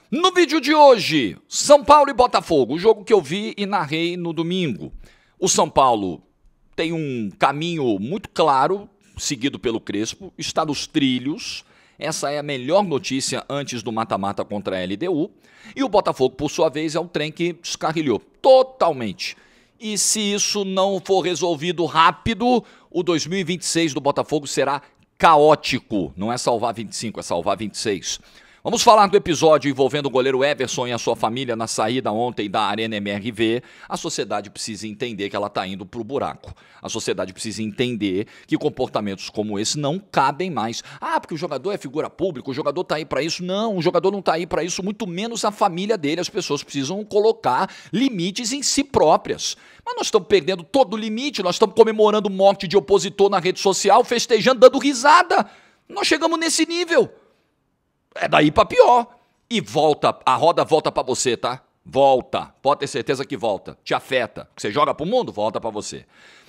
No vídeo de hoje, São Paulo e Botafogo, o jogo que eu vi e narrei no domingo. O São Paulo tem um caminho muito claro, seguido pelo Crespo, está nos trilhos. Essa é a melhor notícia antes do mata-mata contra a LDU. E o Botafogo, por sua vez, é um trem que descarrilhou totalmente. E se isso não for resolvido rápido, o 2026 do Botafogo será caótico. Não é salvar 25, é salvar 26. Vamos falar do episódio envolvendo o goleiro Everson e a sua família na saída ontem da Arena MRV. A sociedade precisa entender que ela está indo para o buraco. A sociedade precisa entender que comportamentos como esse não cabem mais. Ah, porque o jogador é figura pública, o jogador está aí para isso. Não, o jogador não está aí para isso, muito menos a família dele. As pessoas precisam colocar limites em si próprias. Mas nós estamos perdendo todo o limite, nós estamos comemorando morte de opositor na rede social, festejando, dando risada. Nós chegamos nesse nível. É daí pra pior. E volta, a roda volta pra você, tá? Volta. Pode ter certeza que volta. Te afeta. Você joga pro mundo, volta pra você.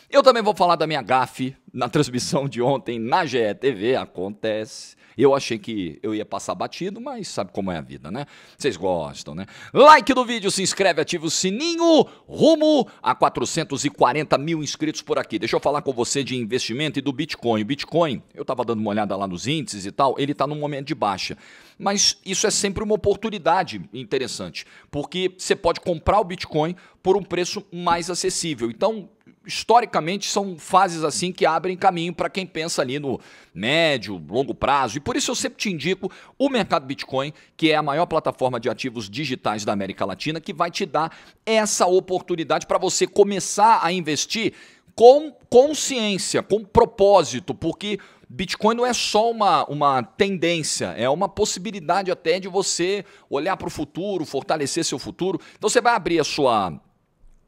Eu também vou falar da minha gafe na transmissão de ontem na GE TV. Acontece. Eu achei que eu ia passar batido, mas sabe como é a vida, né? Vocês gostam, né? Like no vídeo, se inscreve, ativa o sininho, rumo a 440 mil inscritos por aqui. Deixa eu falar com você de investimento e do Bitcoin. O Bitcoin, eu estava dando uma olhada lá nos índices e tal, ele está num momento de baixa. Mas isso é sempre uma oportunidade interessante, porque você pode comprar o Bitcoin por um preço mais acessível. Então, historicamente, são fases assim que abrem caminho para quem pensa ali no médio, longo prazo. E por isso eu sempre te indico o Mercado Bitcoin, que é a maior plataforma de ativos digitais da América Latina, que vai te dar essa oportunidade para você começar a investir com consciência, com propósito, porque Bitcoin não é só uma tendência, é uma possibilidade até de você olhar para o futuro, fortalecer seu futuro. Então você vai abrir a sua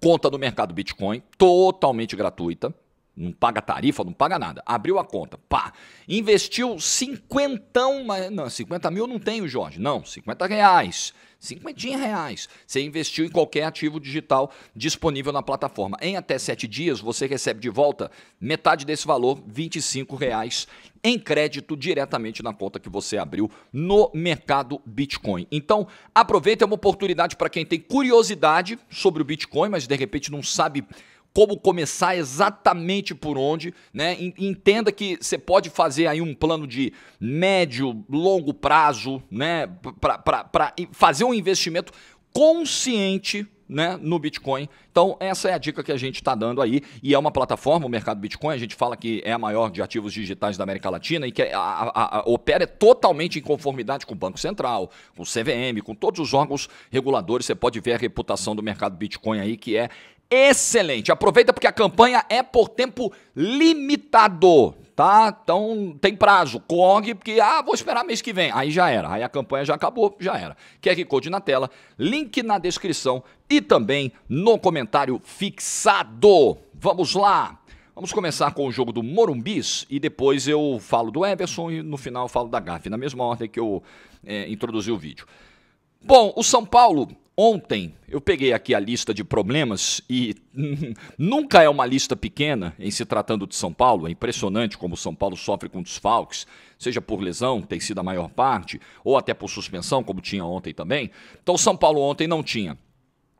conta no mercado Bitcoin, totalmente gratuita, não paga tarifa, não paga nada. Abriu a conta, pá, investiu 50 mil eu não tenho, Jorge, não, 50 reais, 50 reais. Você investiu em qualquer ativo digital disponível na plataforma. Em até 7 dias, você recebe de volta metade desse valor, R$ 25 reais, em crédito diretamente na conta que você abriu no mercado Bitcoin. Então, aproveita, é uma oportunidade para quem tem curiosidade sobre o Bitcoin, mas de repente não sabe como começar exatamente por onde, né? Entenda que você pode fazer aí um plano de médio, longo prazo, né? Para fazer um investimento consciente, né, no Bitcoin. Então, essa é a dica que a gente está dando aí, e é uma plataforma, o mercado Bitcoin, a gente fala que é a maior de ativos digitais da América Latina e que opera totalmente em conformidade com o Banco Central, com o CVM, com todos os órgãos reguladores. Você pode ver a reputação do mercado Bitcoin aí, que é excelente. Aproveita porque a campanha é por tempo limitado, tá? Então tem prazo, corre, porque vou esperar mês que vem. Aí já era, aí a campanha já acabou, já era. QR Code na tela, link na descrição e também no comentário fixado. Vamos lá. Vamos começar com o jogo do Morumbis e depois eu falo do Everson e no final eu falo da gafe, na mesma ordem que eu introduzi o vídeo. Bom, o São Paulo, ontem eu peguei aqui a lista de problemas e nunca é uma lista pequena em se tratando de São Paulo. É impressionante como o São Paulo sofre com desfalques, seja por lesão, tem sido a maior parte, ou até por suspensão, como tinha ontem também. Então o São Paulo ontem não tinha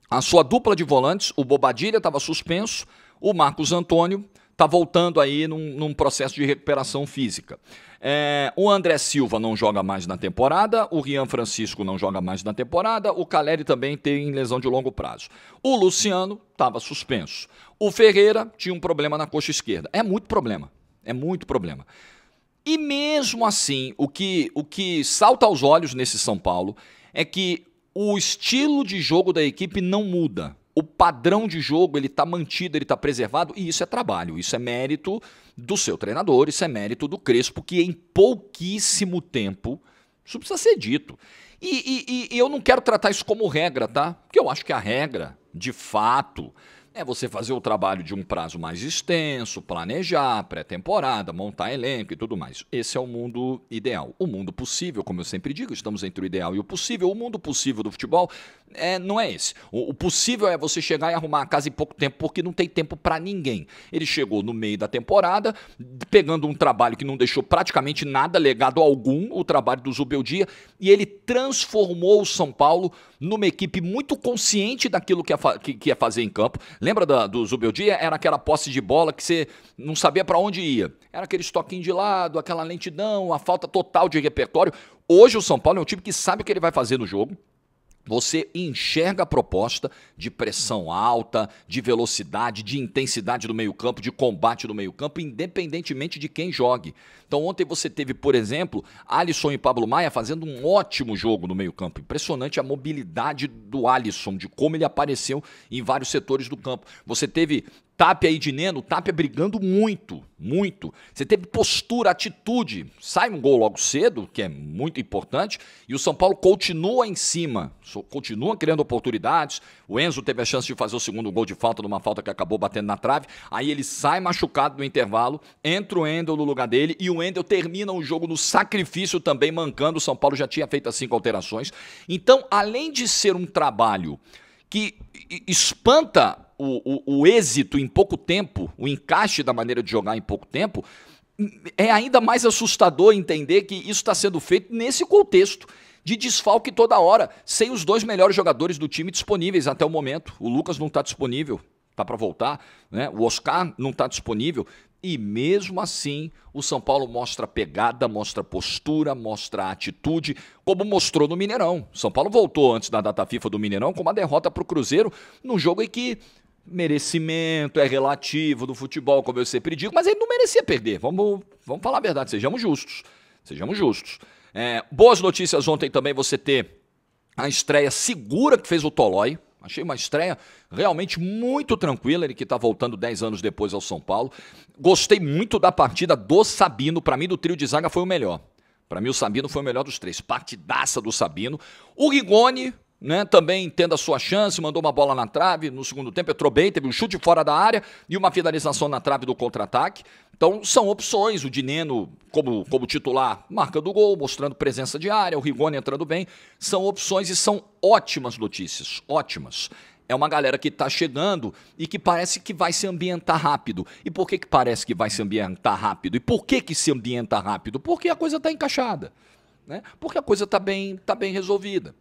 a sua dupla de volantes, o Bobadilha estava suspenso, o Marcos Antônio está voltando aí num processo de recuperação física. O André Silva não joga mais na temporada, o Rian Francisco não joga mais na temporada, o Caleri também tem lesão de longo prazo. O Luciano estava suspenso. O Ferreira tinha um problema na coxa esquerda. É muito problema, é muito problema. E mesmo assim, o que salta aos olhos nesse São Paulo é que o estilo de jogo da equipe não muda. O padrão de jogo ele está mantido, ele está preservado, e isso é trabalho, isso é mérito do seu treinador, isso é mérito do Crespo, que em pouquíssimo tempo, isso precisa ser dito. E eu não quero tratar isso como regra, tá? Porque eu acho que a regra, de fato, é você fazer o trabalho de um prazo mais extenso, planejar, pré-temporada, montar elenco e tudo mais. Esse é o mundo ideal. O mundo possível, como eu sempre digo, estamos entre o ideal e o possível. O mundo possível do futebol não é esse. O possível é você chegar e arrumar a casa em pouco tempo, porque não tem tempo para ninguém. Ele chegou no meio da temporada, pegando um trabalho que não deixou praticamente nada, legado algum, o trabalho do Zubeldia, e ele transformou o São Paulo numa equipe muito consciente daquilo que ia fazer em campo. Lembra do Zubeldia? Era aquela posse de bola que você não sabia para onde ia. Era aquele toquinho de lado, aquela lentidão, a falta total de repertório. Hoje o São Paulo é um time que sabe o que ele vai fazer no jogo. Você enxerga a proposta de pressão alta, de velocidade, de intensidade do meio-campo, de combate do meio-campo, independentemente de quem jogue. Então ontem você teve, por exemplo, Alisson e Pablo Maia fazendo um ótimo jogo no meio-campo. Impressionante a mobilidade do Alisson, de como ele apareceu em vários setores do campo. Você teve Tapia e Dineno, Tapia brigando muito, muito. Você teve postura, atitude. Sai um gol logo cedo, que é muito importante, e o São Paulo continua em cima, continua criando oportunidades. O Enzo teve a chance de fazer o segundo gol de falta, numa falta que acabou batendo na trave. Aí ele sai machucado no intervalo, entra o Wendel no lugar dele, e o Wendel termina o jogo no sacrifício também, mancando. O São Paulo já tinha feito as 5 alterações. Então, além de ser um trabalho que espanta o êxito em pouco tempo, o encaixe da maneira de jogar em pouco tempo, é ainda mais assustador entender que isso está sendo feito nesse contexto de desfalque toda hora, sem os 2 melhores jogadores do time disponíveis até o momento. O Lucas não está disponível, está para voltar, né? O Oscar não está disponível. E mesmo assim, o São Paulo mostra pegada, mostra postura, mostra atitude, como mostrou no Mineirão. O São Paulo voltou antes da data FIFA do Mineirão com uma derrota para o Cruzeiro, num jogo em que merecimento é relativo do futebol, como eu sempre digo, mas ele não merecia perder. Vamos falar a verdade, sejamos justos. Sejamos justos. Boas notícias ontem também você ter a estreia segura que fez o Tolói. Achei uma estreia realmente muito tranquila, ele que está voltando 10 anos depois ao São Paulo. Gostei muito da partida do Sabino, para mim do trio de zaga foi o melhor. Para mim o Sabino foi o melhor dos 3, partidaça do Sabino. O Rigoni, né, também tendo a sua chance, mandou uma bola na trave no segundo tempo, entrou bem, teve um chute fora da área e uma finalização na trave do contra-ataque. Então são opções, o Dineno como titular marcando o gol, mostrando presença de área, o Rigoni entrando bem, são opções e são ótimas notícias, ótimas. É uma galera que está chegando e que parece que vai se ambientar rápido. E por que parece que vai se ambientar rápido? E por que se ambienta rápido? Porque a coisa está encaixada, né? Porque a coisa está bem resolvida.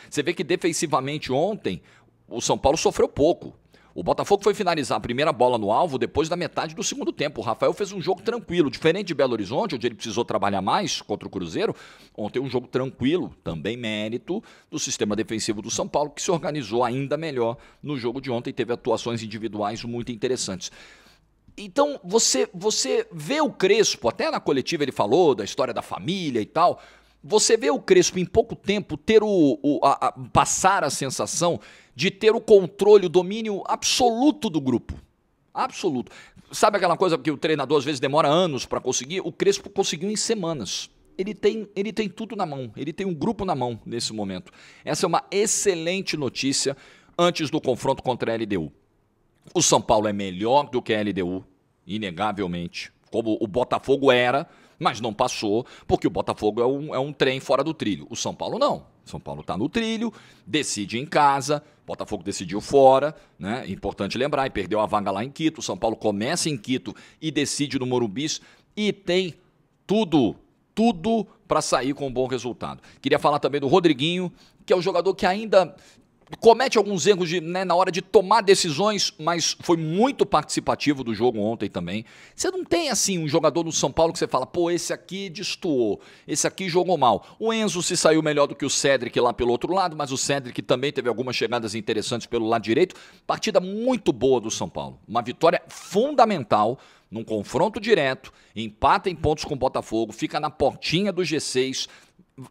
Você vê que defensivamente ontem o São Paulo sofreu pouco. O Botafogo foi finalizar a primeira bola no alvo depois da metade do segundo tempo. O Rafael fez um jogo tranquilo, diferente de Belo Horizonte, onde ele precisou trabalhar mais contra o Cruzeiro. Ontem um jogo tranquilo, também mérito do sistema defensivo do São Paulo, que se organizou ainda melhor no jogo de ontem e teve atuações individuais muito interessantes. Então você vê o Crespo, até na coletiva ele falou da história da família e tal. Você vê o Crespo em pouco tempo ter passar a sensação de ter o controle, o domínio absoluto do grupo. Absoluto. Sabe aquela coisa que o treinador às vezes demora anos para conseguir? O Crespo conseguiu em semanas. Ele tem tudo na mão, ele tem um grupo na mão nesse momento. Essa é uma excelente notícia antes do confronto contra a LDU. O São Paulo é melhor do que a LDU, inegavelmente, como o Botafogo era, mas não passou, porque o Botafogo é um trem fora do trilho. O São Paulo não. O São Paulo está no trilho, decide em casa, o Botafogo decidiu fora, né? Importante lembrar, e perdeu a vaga lá em Quito. O São Paulo começa em Quito e decide no Morumbi e tem tudo para sair com um bom resultado. Queria falar também do Rodriguinho, que é um jogador que ainda comete alguns erros na hora de tomar decisões, mas foi muito participativo do jogo ontem também. Você não tem assim um jogador no São Paulo que você fala, pô, esse aqui destoou, esse aqui jogou mal. O Enzo se saiu melhor do que o Cédric lá pelo outro lado, mas o Cédric também teve algumas chegadas interessantes pelo lado direito. Partida muito boa do São Paulo. Uma vitória fundamental num confronto direto, empata em pontos com o Botafogo, fica na portinha do G6.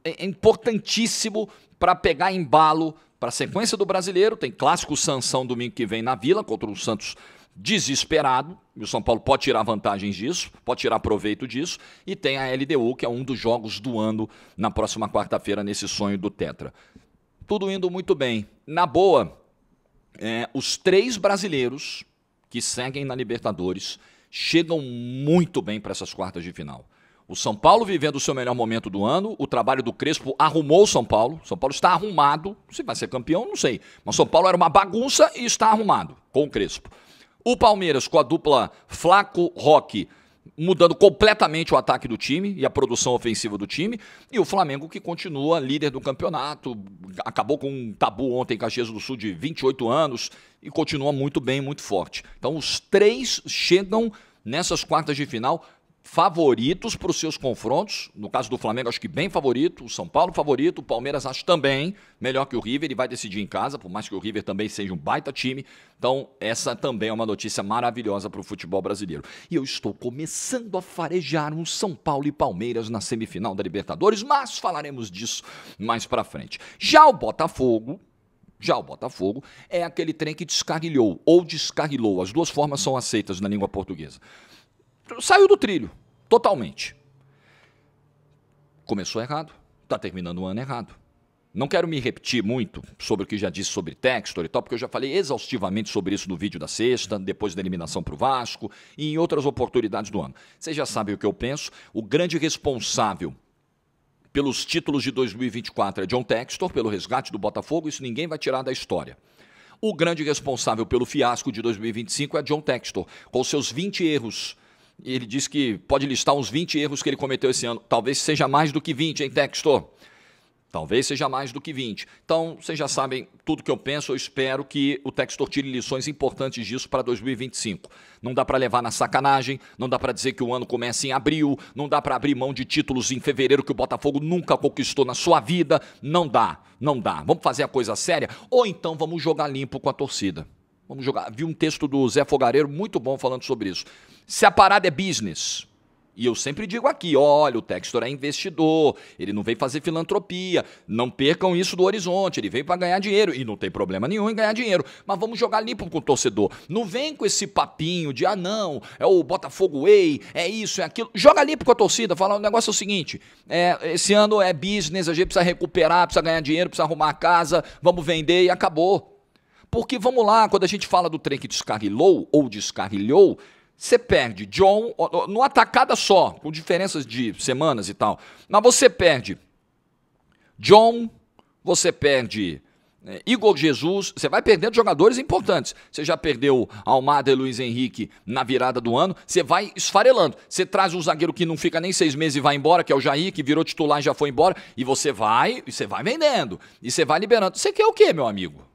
É importantíssimo para pegar embalo para a sequência do Brasileiro. Tem clássico Sansão domingo que vem na Vila contra o Santos desesperado, e o São Paulo pode tirar vantagens disso, pode tirar proveito disso, e tem a LDU, que é um dos jogos do ano na próxima quarta-feira nesse sonho do Tetra. Tudo indo muito bem. Na boa, os 3 brasileiros que seguem na Libertadores chegam muito bem para essas quartas de final. O São Paulo vivendo o seu melhor momento do ano, o trabalho do Crespo arrumou o São Paulo está arrumado, se vai ser campeão, não sei, mas o São Paulo era uma bagunça e está arrumado com o Crespo. O Palmeiras com a dupla Flaco-Roque, mudando completamente o ataque do time e a produção ofensiva do time, e o Flamengo que continua líder do campeonato, acabou com um tabu ontem em Caxias do Sul de 28 anos e continua muito bem, muito forte. Então os 3 chegam nessas quartas de final favoritos para os seus confrontos, no caso do Flamengo acho que bem favorito, o São Paulo favorito, o Palmeiras acho também melhor que o River, ele vai decidir em casa, por mais que o River também seja um baita time, então essa também é uma notícia maravilhosa para o futebol brasileiro. E eu estou começando a farejar um São Paulo e Palmeiras na semifinal da Libertadores, mas falaremos disso mais para frente. Já o Botafogo é aquele trem que descarrilhou ou descarrilou, as duas formas são aceitas na língua portuguesa. Saiu do trilho, totalmente. Começou errado, está terminando o ano errado. Não quero me repetir muito sobre o que já disse sobre Textor e tal, porque eu já falei exaustivamente sobre isso no vídeo da sexta, depois da eliminação para o Vasco e em outras oportunidades do ano. Vocês já sabem o que eu penso, o grande responsável pelos títulos de 2024 é John Textor, pelo resgate do Botafogo, isso ninguém vai tirar da história. O grande responsável pelo fiasco de 2025 é John Textor, com seus 20 erros. Ele diz que pode listar uns 20 erros que ele cometeu esse ano. Talvez seja mais do que 20, hein, Textor? Talvez seja mais do que 20. Então, vocês já sabem tudo que eu penso. Eu espero que o Textor tire lições importantes disso para 2025. Não dá para levar na sacanagem, não dá para dizer que o ano começa em abril, não dá para abrir mão de títulos em fevereiro que o Botafogo nunca conquistou na sua vida. Não dá, não dá. Vamos fazer a coisa séria? Ou então vamos jogar limpo com a torcida. Vamos jogar. Vi um texto do Zé Fogareiro muito bom falando sobre isso. Se a parada é business, e eu sempre digo aqui, olha, o Textor é investidor, ele não veio fazer filantropia, não percam isso do horizonte, ele veio para ganhar dinheiro, e não tem problema nenhum em ganhar dinheiro, mas vamos jogar limpo com o torcedor. Não vem com esse papinho de, não, é o Botafogo Way, é isso, é aquilo. Joga limpo com a torcida, fala, o negócio é o seguinte, esse ano é business, a gente precisa recuperar, precisa ganhar dinheiro, precisa arrumar a casa, vamos vender e acabou. Porque, vamos lá, quando a gente fala do trem que descarrilou ou descarrilhou, você perde John, numa tacada só, com diferenças de semanas e tal, mas você perde John, você perde Igor Jesus, você vai perdendo jogadores importantes. Você já perdeu Almada e Luiz Henrique na virada do ano, você vai esfarelando. Você traz um zagueiro que não fica nem 6 meses e vai embora, que é o Jair, que virou titular e já foi embora, e você vai vendendo, e você vai liberando. Você quer o quê, meu amigo?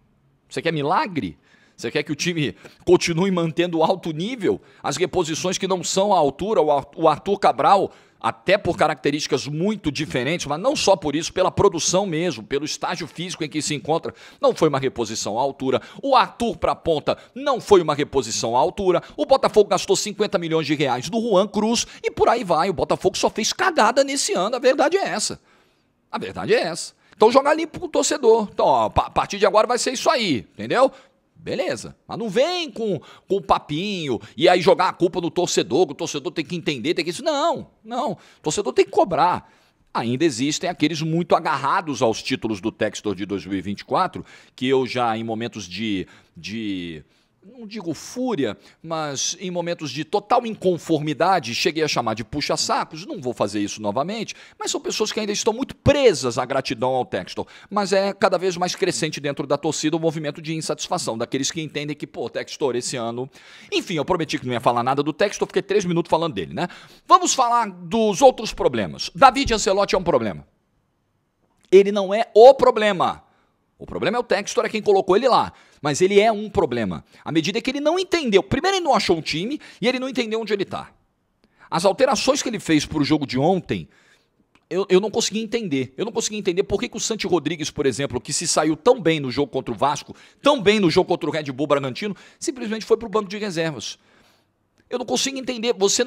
Você quer milagre? Você quer que o time continue mantendo alto nível? As reposições que não são à altura, o Arthur Cabral, até por características muito diferentes, mas não só por isso, pela produção mesmo, pelo estágio físico em que se encontra, não foi uma reposição à altura. O Arthur para a ponta não foi uma reposição à altura. O Botafogo gastou 50 milhões de reais do Juan Cruz e por aí vai. O Botafogo só fez cagada nesse ano, a verdade é essa. A verdade é essa. Então jogar limpo com o torcedor. Então, ó, a partir de agora vai ser isso aí, entendeu? Beleza, mas não vem com papinho e aí jogar a culpa no torcedor, que o torcedor tem que entender, tem que isso. Não, o torcedor tem que cobrar. Ainda existem aqueles muito agarrados aos títulos do Textor de 2024, que eu já em momentos de não digo fúria, mas em momentos de total inconformidade, cheguei a chamar de puxa-sacos, não vou fazer isso novamente, mas são pessoas que ainda estão muito presas à gratidão ao Textor, mas é cada vez mais crescente dentro da torcida o movimento de insatisfação, daqueles que entendem que, Textor, esse ano... Enfim, eu prometi que não ia falar nada do Textor, fiquei 3 minutos falando dele, né? Vamos falar dos outros problemas. David Ancelotti é um problema. Ele não é o problema. O problema é o Textor, é quem colocou ele lá. Mas ele é um problema. À medida que ele não entendeu. Primeiro, ele não achou um time e ele não entendeu onde ele está. As alterações que ele fez para o jogo de ontem, eu não consegui entender. Eu não consegui entender por que o Santi Rodrigues, por exemplo, que se saiu tão bem no jogo contra o Vasco, tão bem no jogo contra o Red Bull Bragantino, simplesmente foi para o banco de reservas. Eu não consigo entender. Você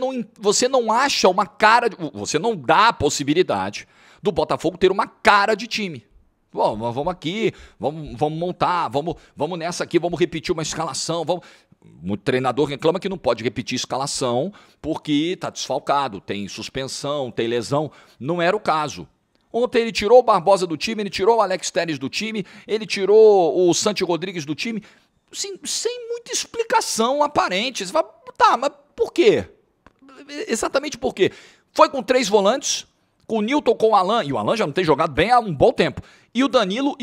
não acha uma cara... Você não dá a possibilidade do Botafogo ter uma cara de time. Bom, vamos aqui, vamos montar, vamos nessa aqui, vamos repetir uma escalação. O treinador reclama que não pode repetir escalação porque está desfalcado, tem suspensão, tem lesão. Não era o caso. Ontem ele tirou o Barbosa do time, ele tirou o Alex Telles do time, ele tirou o Santi Rodrigues do time. assim, sem muita explicação aparente. Você fala, tá, mas por quê? Exatamente por quê? Foi com 3 volantes, com o Nilton, com o Alan, e o Alan já não tem jogado bem há um bom tempo, e o Danilo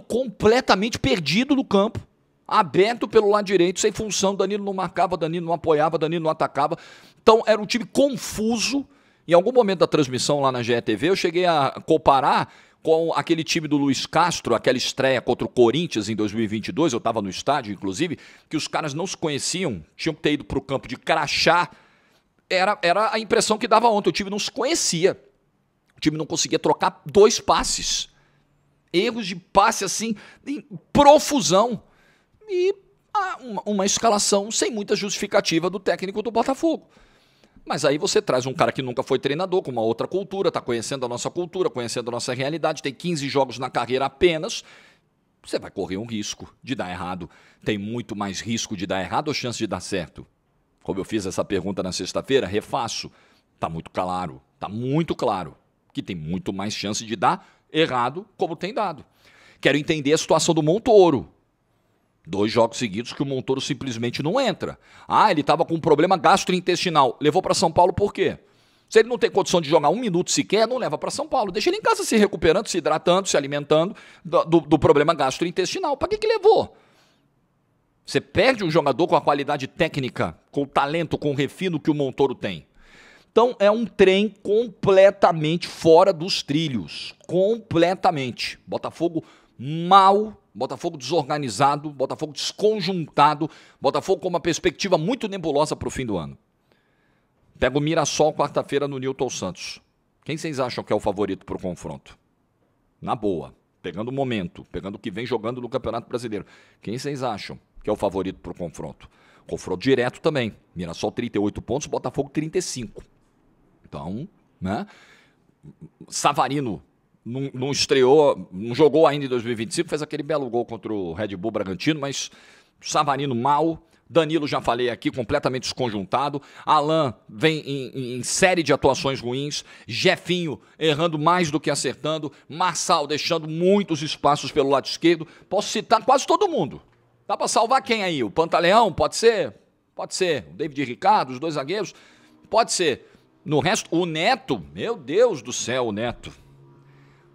completamente perdido no campo, aberto pelo lado direito, sem função. Danilo não marcava, Danilo não apoiava, Danilo não atacava. Então era um time confuso. Em algum momento da transmissão lá na GETV, eu cheguei a comparar com aquele time do Luiz Castro, aquela estreia contra o Corinthians em 2022, eu estava no estádio, inclusive, que os caras não se conheciam, tinham que ter ido para o campo de crachá. Era a impressão que dava ontem, o time não se conhecia. O time não conseguia trocar 2 passes. Erros de passe, assim, em profusão. E uma escalação sem muita justificativa do técnico do Botafogo. Mas aí você traz um cara que nunca foi treinador, com uma outra cultura, está conhecendo a nossa cultura, conhecendo a nossa realidade, tem 15 jogos na carreira apenas, você vai correr um risco de dar errado. Tem muito mais risco de dar errado ou chance de dar certo? Como eu fiz essa pergunta na sexta-feira, refaço. Está muito claro que tem muito mais chance de dar errado, como tem dado. Quero entender a situação do Montoro. 2 jogos seguidos que o Montoro simplesmente não entra. Ele estava com um problema gastrointestinal. Levou para São Paulo por quê? Se ele não tem condição de jogar 1 minuto sequer, não leva para São Paulo. Deixa ele em casa se recuperando, se hidratando, se alimentando do problema gastrointestinal. Para que levou? Você perde um jogador com a qualidade técnica, com o talento, com o refino que o Montoro tem. Então é um trem completamente fora dos trilhos. Completamente. Botafogo mal, Botafogo desorganizado, Botafogo desconjuntado, Botafogo com uma perspectiva muito nebulosa para o fim do ano. Pega o Mirassol quarta-feira no Nilton Santos. Quem vocês acham que é o favorito para o confronto? Na boa, pegando o momento, pegando o que vem jogando no Campeonato Brasileiro. Quem vocês acham que é o favorito para o confronto? Confronto direto também. Mirassol 38 pontos, Botafogo 35. Então, né? Savarino não estreou, não jogou ainda em 2025, fez aquele belo gol contra o Red Bull Bragantino, mas Savarino mal, Danilo já falei aqui, completamente desconjuntado, Alan vem em série de atuações ruins, Jefinho errando mais do que acertando, Marçal deixando muitos espaços pelo lado esquerdo, posso citar quase todo mundo. Dá para salvar quem aí? O Pantaleão, pode ser? Pode ser. O David Ricardo, os 2 zagueiros, pode ser. No resto, o Neto, meu Deus do céu, o Neto.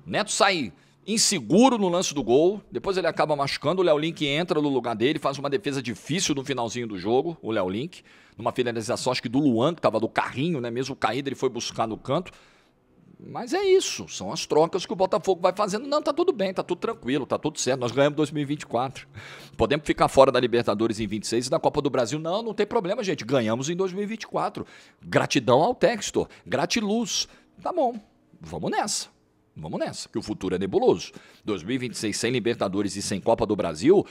Neto sai inseguro no lance do gol, depois ele acaba machucando, o Léo Link entra no lugar dele, faz uma defesa difícil no finalzinho do jogo, o Léo Link, numa finalização acho que do Luan, que estava do carrinho, né? Mesmo caído, ele foi buscar no canto. Mas é isso, são as trocas que o Botafogo vai fazendo. Não, tá tudo bem, tá tudo tranquilo, tá tudo certo, nós ganhamos 2024. Podemos ficar fora da Libertadores em 26 e da Copa do Brasil. Não tem problema, gente, ganhamos em 2024. Gratidão ao Textor, gratiluz. Tá bom, vamos nessa. Vamos nessa, que o futuro é nebuloso. 2026 sem Libertadores e sem Copa do Brasil,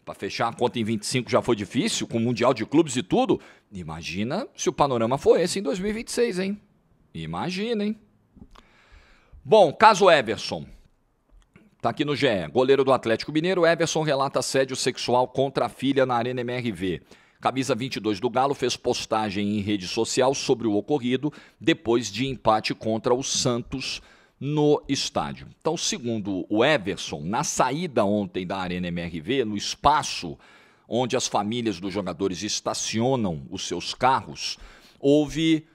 para fechar a conta em 25 já foi difícil, com o Mundial de Clubes e tudo. Imagina se o panorama for esse em 2026, hein? Imagina, hein? Bom, caso Everson. Tá aqui no GE. Goleiro do Atlético Mineiro, Everson relata assédio sexual contra a filha na Arena MRV. Camisa 22 do Galo fez postagem em rede social sobre o ocorrido depois de empate contra o Santos no estádio. Então, segundo o Everson, na saída ontem da Arena MRV, no espaço onde as famílias dos jogadores estacionam os seus carros, houve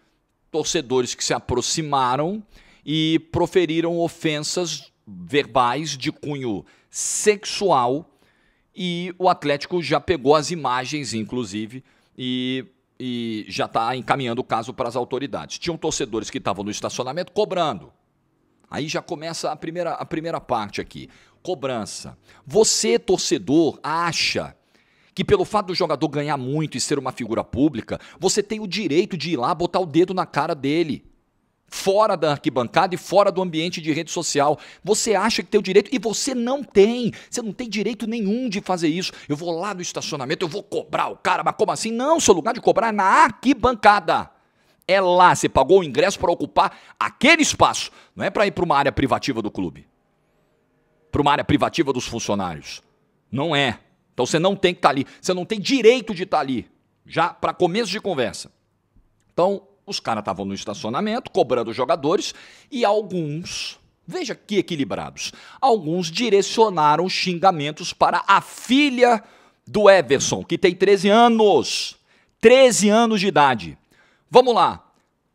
torcedores que se aproximaram e proferiram ofensas verbais de cunho sexual, e o Atlético já pegou as imagens, inclusive, e já está encaminhando o caso para as autoridades. Tinham torcedores que estavam no estacionamento cobrando. Aí já começa a primeira parte aqui. Cobrança. Você, torcedor, acha que pelo fato do jogador ganhar muito e ser uma figura pública, você tem o direito de ir lá botar o dedo na cara dele, fora da arquibancada e fora do ambiente de rede social. Você acha que tem o direito e você não tem. Você não tem direito nenhum de fazer isso. Eu vou lá no estacionamento, eu vou cobrar o cara, mas como assim? Não, seu lugar de cobrar é na arquibancada. É lá, você pagou o ingresso para ocupar aquele espaço. Não é para ir para uma área privativa do clube. Para uma área privativa dos funcionários. Não é. Então você não tem que estar ali. Você não tem direito de estar ali. Já para começo de conversa. Então, os caras estavam no estacionamento, cobrando os jogadores, e alguns, veja que equilibrados, alguns direcionaram xingamentos para a filha do Everson, que tem 13 anos. 13 anos de idade. Vamos lá.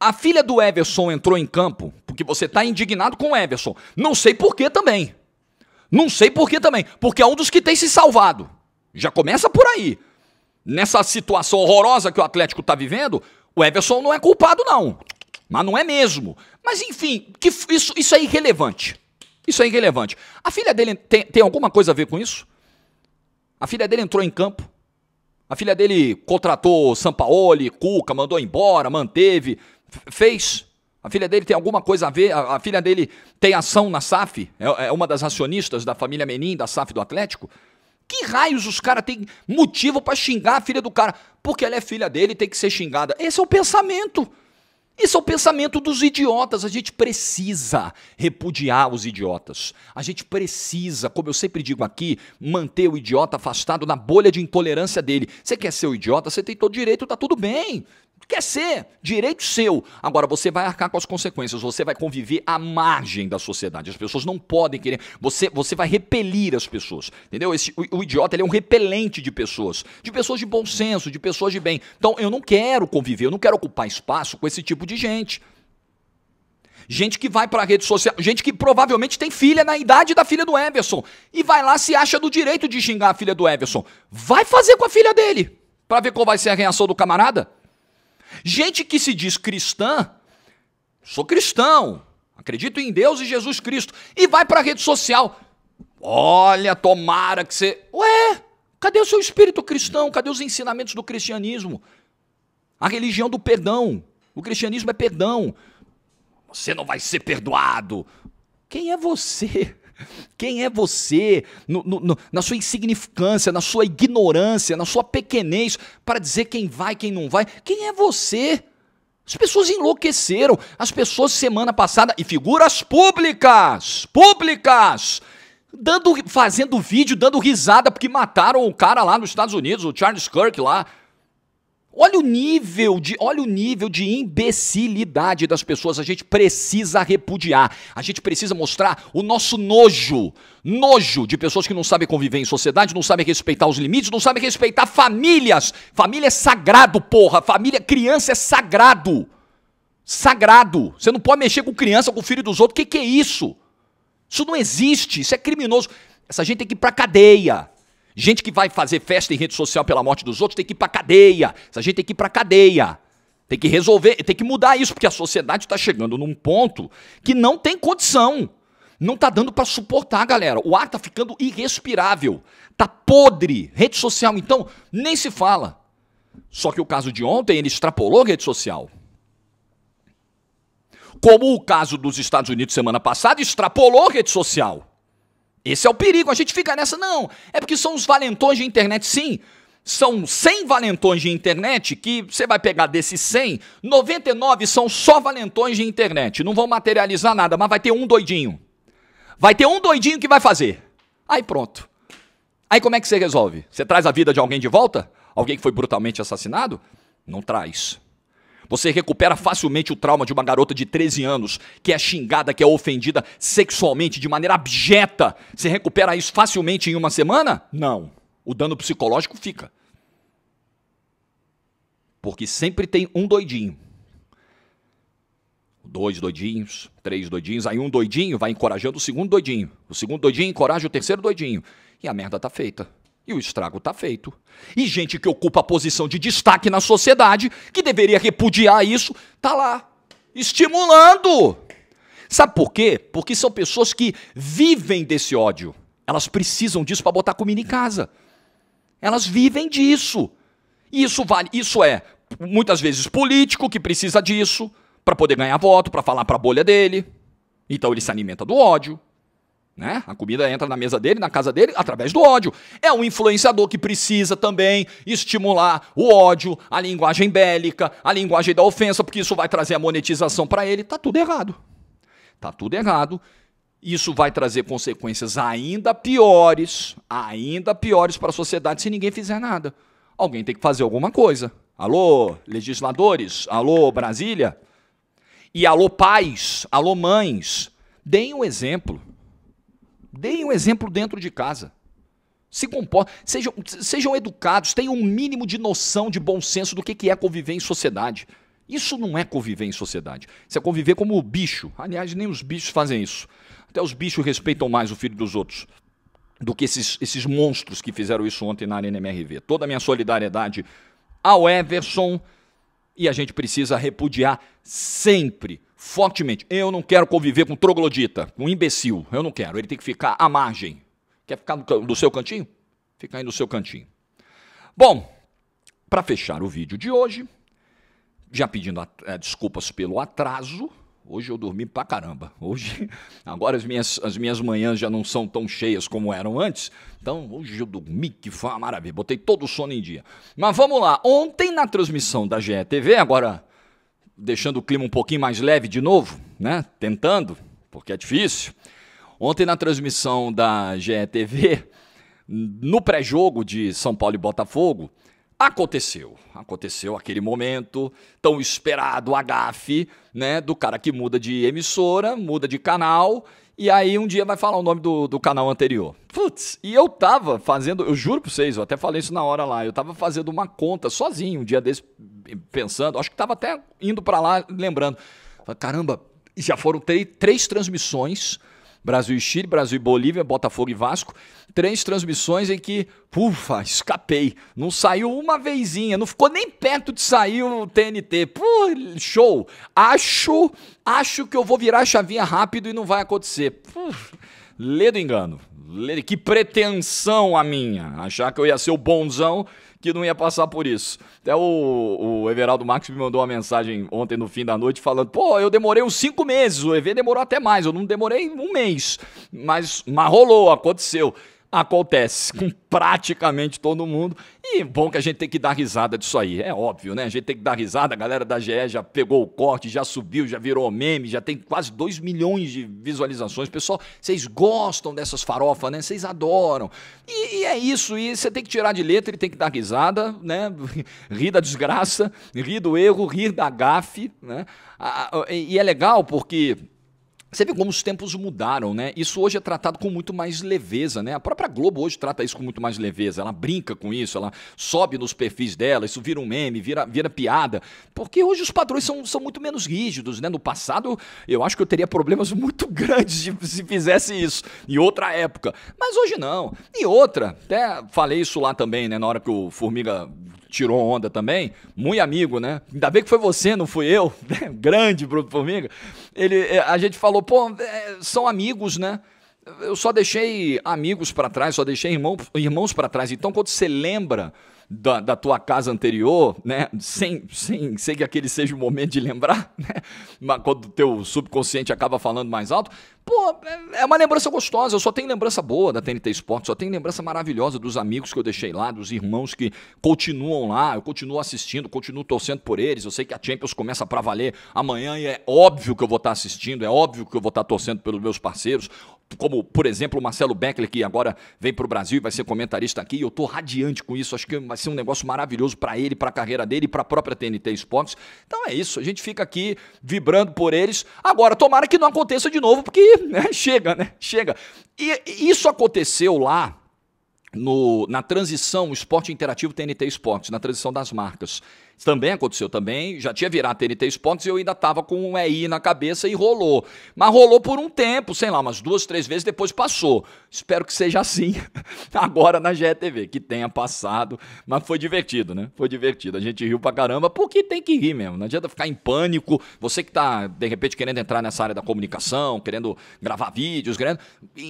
A filha do Everson entrou em campo porque você está indignado com o Everson. Não sei por que também. Não sei por que também. Porque é um dos que tem se salvado. Já começa por aí. Nessa situação horrorosa que o Atlético está vivendo, o Everson não é culpado, não. Mas não é mesmo. Mas, enfim, isso é irrelevante. Isso é irrelevante. A filha dele tem alguma coisa a ver com isso? A filha dele entrou em campo. A filha dele contratou Sampaoli, Cuca, mandou embora, manteve, fez. A filha dele tem alguma coisa a ver? A filha dele tem ação na SAF? É uma das acionistas da família Menin, da SAF do Atlético? Que raios os caras têm motivo para xingar a filha do cara? Porque ela é filha dele e tem que ser xingada. Esse é o pensamento. Esse é o pensamento dos idiotas. A gente precisa repudiar os idiotas. A gente precisa, como eu sempre digo aqui, manter o idiota afastado na bolha de intolerância dele. Você quer ser o idiota? Você tem todo direito, tá tudo bem. Quer ser, direito seu. Agora, você vai arcar com as consequências, você vai conviver à margem da sociedade. As pessoas não podem querer, você vai repelir as pessoas, entendeu? O idiota, ele é um repelente de pessoas de bom senso, de pessoas de bem. Então, eu não quero conviver, eu não quero ocupar espaço com esse tipo de gente. Gente que vai para a rede social, gente que provavelmente tem filha na idade da filha do Everson e vai lá, se acha do direito de xingar a filha do Everson. Vai fazer com a filha dele, para ver qual vai ser a reação do camarada. Gente que se diz cristã, sou cristão, acredito em Deus e Jesus Cristo, e vai para a rede social. Olha, tomara que você... Ué, cadê o seu espírito cristão? Cadê os ensinamentos do cristianismo? A religião do perdão. O cristianismo é perdão. Você não vai ser perdoado. Quem é você? Quem é você, na sua insignificância, na sua ignorância, na sua pequenez, para dizer quem vai, quem não vai? Quem é você? As pessoas enlouqueceram. As pessoas semana passada, e figuras públicas, fazendo vídeo, dando risada, porque mataram o cara lá nos Estados Unidos, o Charles Kirk lá. Olha o nível de imbecilidade das pessoas. A gente precisa repudiar. A gente precisa mostrar o nosso nojo de pessoas que não sabem conviver em sociedade, não sabem respeitar os limites, não sabem respeitar famílias. Família é sagrado, porra. Criança é sagrado. Sagrado. Você não pode mexer com criança, com o filho dos outros. O que é isso? Isso não existe. Isso é criminoso. Essa gente tem que ir pra cadeia. Gente que vai fazer festa em rede social pela morte dos outros tem que ir pra cadeia. Essa gente tem que ir pra cadeia. Tem que resolver, tem que mudar isso, porque a sociedade está chegando num ponto que não tem condição. Não tá dando para suportar, galera. O ar tá ficando irrespirável. Tá podre. Rede social, então, nem se fala. Só que o caso de ontem, ele extrapolou a rede social. Como o caso dos Estados Unidos semana passada, extrapolou a rede social. Esse é o perigo, a gente fica nessa, não, é porque são os valentões de internet, sim, são 100 valentões de internet que você vai pegar desses 100, 99 são só valentões de internet, não vão materializar nada, mas vai ter um doidinho. Vai ter um doidinho que vai fazer. Aí pronto. Aí como é que você resolve? Você traz a vida de alguém de volta? Alguém que foi brutalmente assassinado? Não traz. Você recupera facilmente o trauma de uma garota de 13 anos que é xingada, que é ofendida sexualmente de maneira abjeta. Você recupera isso facilmente em uma semana? Não. O dano psicológico fica. Porque sempre tem um doidinho. 2 doidinhos, 3 doidinhos, aí um doidinho vai encorajando o segundo doidinho. O segundo doidinho encoraja o terceiro doidinho. E a merda tá feita. E o estrago tá feito. E gente que ocupa a posição de destaque na sociedade, que deveria repudiar isso, tá lá, estimulando. Sabe por quê? Porque são pessoas que vivem desse ódio. Elas precisam disso para botar comida em casa. Elas vivem disso. E isso é, muitas vezes, político que precisa disso para poder ganhar voto, para falar para a bolha dele. Então ele se alimenta do ódio. Né? A comida entra na mesa dele, na casa dele, através do ódio. É um influenciador que precisa também estimular o ódio, a linguagem bélica, a linguagem da ofensa, porque isso vai trazer a monetização para ele. Tá tudo errado. Tá tudo errado. Isso vai trazer consequências ainda piores para a sociedade se ninguém fizer nada. Alguém tem que fazer alguma coisa. Alô, legisladores? Alô, Brasília? E alô, pais? Alô, mães? Deem um exemplo. Deem um exemplo dentro de casa. Se comportem, sejam educados, tenham um mínimo de noção, de bom senso do que é conviver em sociedade. Isso não é conviver em sociedade. Isso é conviver como bicho. Aliás, nem os bichos fazem isso. Até os bichos respeitam mais o filho dos outros do que esses monstros que fizeram isso ontem na Arena MRV. Toda a minha solidariedade ao Everson, e a gente precisa repudiar sempre, fortemente. Eu não quero conviver com troglodita, com imbecil. Eu não quero. Ele tem que ficar à margem. Quer ficar no seu cantinho? Fica aí no seu cantinho. Bom, para fechar o vídeo de hoje, já pedindo desculpas pelo atraso. Hoje eu dormi pra caramba. Agora as minhas manhãs já não são tão cheias como eram antes. Então hoje eu dormi, que foi uma maravilha. Botei todo o sono em dia. Mas vamos lá. Ontem na transmissão da GETV, agora deixando o clima um pouquinho mais leve de novo, né? Tentando, porque é difícil. Ontem na transmissão da GETV, no pré-jogo de São Paulo e Botafogo, aconteceu aquele momento tão esperado, agafe, né, do cara que muda de emissora, muda de canal, e aí um dia vai falar o nome do canal anterior. Putz, e eu tava fazendo, eu juro pra vocês, eu até falei isso na hora lá, eu tava fazendo uma conta sozinho, um dia desse, pensando, acho que tava até indo pra lá, lembrando. Caramba, já foram três transmissões, Brasil e Chile, Brasil e Bolívia, Botafogo e Vasco, 3 transmissões em que, ufa, escapei. Não saiu uma vezinha, não ficou nem perto de sair o TNT. Pô, show. Acho que eu vou virar a chavinha rápido e não vai acontecer. Lê do engano. Que pretensão a minha. Achar que eu ia ser o bonzão que não ia passar por isso. Até o Everaldo Marques me mandou uma mensagem ontem no fim da noite falando, pô, eu demorei uns 5 meses, o EV demorou até mais, eu não demorei um mês, mas rolou, aconteceu. Acontece com praticamente todo mundo, e bom que a gente tem que dar risada disso aí, é óbvio, né? A gente tem que dar risada, a galera da GE já pegou o corte, já subiu, já virou meme, já tem quase 2 milhões de visualizações. Pessoal, vocês gostam dessas farofas, né? Vocês adoram. E é isso, e você tem que tirar de letra e tem que dar risada, né? Rir da desgraça, rir do erro, rir da gafe, né? E é legal porque você vê como os tempos mudaram, né? Isso hoje é tratado com muito mais leveza, né? A própria Globo hoje trata isso com muito mais leveza. Ela brinca com isso, ela sobe nos perfis dela, isso vira um meme, vira piada. Porque hoje os padrões são muito menos rígidos, né? No passado, eu acho que eu teria problemas muito grandes se fizesse isso, em outra época. Mas hoje não. E outra, até falei isso lá também, né? Na hora que o Formiga tirou onda também, muito amigo, né? Ainda bem que foi você, não fui eu, grande Bruno Formiga. A gente falou, pô, são amigos, né? Eu só deixei amigos para trás, só deixei irmãos para trás. Então, quando você lembra da tua casa anterior, né? Sem que aquele seja o momento de lembrar, né? Mas quando o teu subconsciente acaba falando mais alto, pô, é uma lembrança gostosa. Eu só tenho lembrança boa da TNT Sports, só tenho lembrança maravilhosa dos amigos que eu deixei lá, dos irmãos que continuam lá, eu continuo assistindo, continuo torcendo por eles. Eu sei que a Champions começa pra valer amanhã e é óbvio que eu vou estar assistindo, é óbvio que eu vou estar torcendo pelos meus parceiros, como, por exemplo, o Marcelo Beckler, que agora vem pro Brasil e vai ser comentarista aqui. Eu tô radiante com isso, acho que vai ser um negócio maravilhoso para ele, para a carreira dele e para a própria TNT Sports. Então é isso, a gente fica aqui vibrando por eles. Agora, tomara que não aconteça de novo, porque chega, né? Chega. E isso aconteceu lá na transição Esporte Interativo TNT Sports, na transição das marcas. Também aconteceu, também já tinha virado TNT Sports e eu ainda estava com um EI na cabeça e rolou. Mas rolou por um tempo, sei lá, umas 2, 3 vezes, depois passou. Espero que seja assim agora na GETV, que tenha passado, mas foi divertido, né? Foi divertido, a gente riu pra caramba, porque tem que rir mesmo, não adianta ficar em pânico. Você que tá, de repente, querendo entrar nessa área da comunicação, querendo gravar vídeos,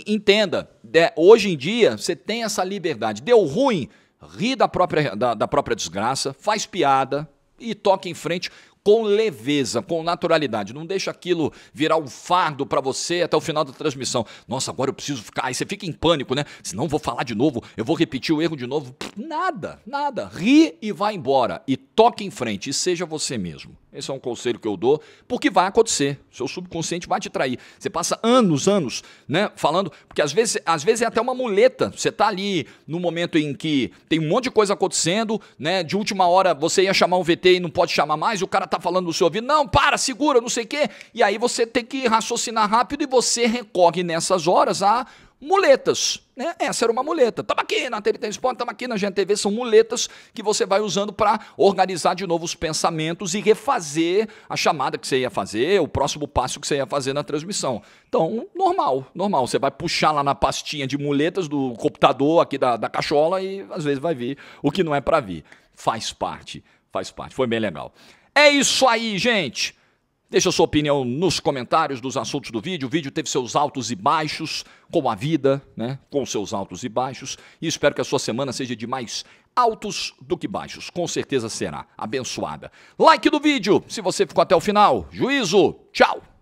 entenda, hoje em dia você tem essa liberdade. Deu ruim, ri da própria desgraça, faz piada e toca em frente com leveza, com naturalidade. Não deixa aquilo virar um fardo para você até o final da transmissão. Nossa, agora eu preciso ficar... Aí você fica em pânico, né? Senão eu vou falar de novo, eu vou repetir o erro de novo. Nada, nada. Ri e vai embora. E toque em frente e seja você mesmo. Esse é um conselho que eu dou, porque vai acontecer. Seu subconsciente vai te trair. Você passa anos, né, falando, porque às vezes é até uma muleta. Você tá ali no momento em que tem um monte de coisa acontecendo, né, de última hora você ia chamar um VT e não pode chamar mais, e o cara tá falando no seu ouvido, não, para, segura, não sei o quê. E aí você tem que raciocinar rápido e você recorre nessas horas a muletas, né? Essa era uma muleta. Estamos aqui na TNT Esporte, estamos aqui na GNTV, são muletas que você vai usando para organizar de novo os pensamentos e refazer a chamada que você ia fazer, o próximo passo que você ia fazer na transmissão. Então, normal. Você vai puxar lá na pastinha de muletas do computador aqui da cachola e às vezes vai vir o que não é para vir. Faz parte. Foi bem legal. É isso aí, gente. Deixa a sua opinião nos comentários dos assuntos do vídeo. O vídeo teve seus altos e baixos, como a vida, né? Com seus altos e baixos. E espero que a sua semana seja de mais altos do que baixos. Com certeza será. Abençoada. Like do vídeo, se você ficou até o final. Juízo. Tchau.